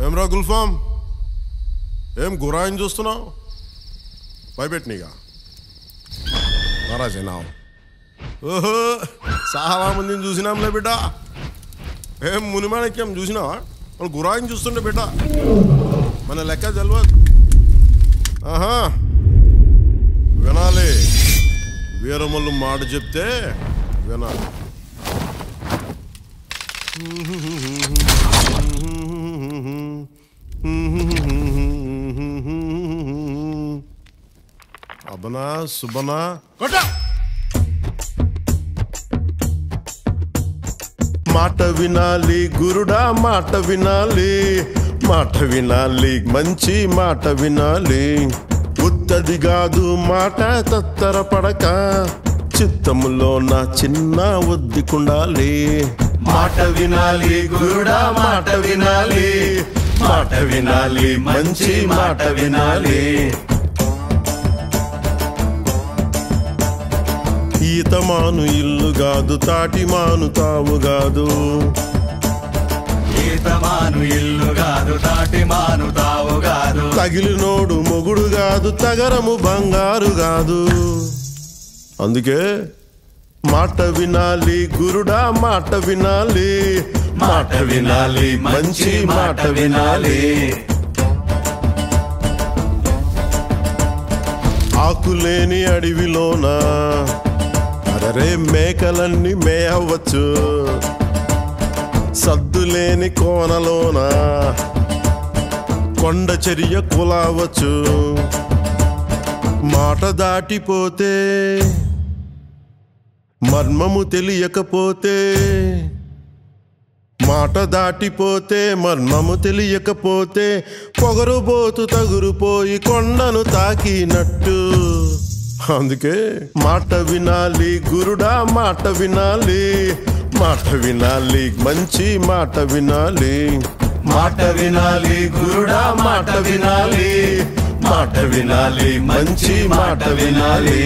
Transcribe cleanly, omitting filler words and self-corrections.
ఏమ్రా గుల్ఫామ్, ఏం గురాయిని చూస్తున్నావు? భయపెట్టినీగా నారాజేనా? ఓహో, చాలా మందిని చూసినాంలే బిడ్డ. ఏం మునిమాణిక్యం చూసినావా? వాళ్ళు గురాయిని చూస్తుండే బిడ్డ, మన లెక్క తెలియదు. ఆహా, వినాలి. వీరమల్లు మాట చెప్తే వినాలి. అబనా సుబనా కొట్ట. మాట వినాలి గురుడా, మాట వినాలి, మాట వినాలి, మంచి మాట వినాలి. ఉత్తది కాదు మాట తత్తర పడక, చిత్తములో నా చిన్న ఒద్దికుండాలి. మాట వినాలి గురుడా, మాట వినాలి, మాట వినాలి, మంచి మాట వినాలి. ఈతమాను ఇల్లు కాదు, తాటిమాను తావు కాదు. ఈతమాను ఇల్లు కాదు, తాటిమాను తావు కాదు. తగిలినోడు మొగుడు కాదు, తగరము బంగారు కాదు. అందుకే మాట వినాలి గురుడా, మాట వినాలి, మాట వినాలి, మంచి మాట వినాలి. ఆకులేని అడవిలోన అరే మేకలన్నీ మేయవచ్చు, సద్దులేని కోనలోన కొండ చర్య కులావచ్చు. మాట దాటిపోతే, మర్మము తెలియకపోతే, మాట దాటిపోతే మర్మము తెలియకపోతే, పొగరుబోతు తగురుపోయి కొండను తాకినట్టు. అందుకే మాట వినాలి గురుడా, మాట వినాలి, మాట వినాలి, మంచి మాట వినాలి. మాట వినాలి గురుడా, మాట వినాలి, మాట వినాలి, మంచి మాట వినాలి.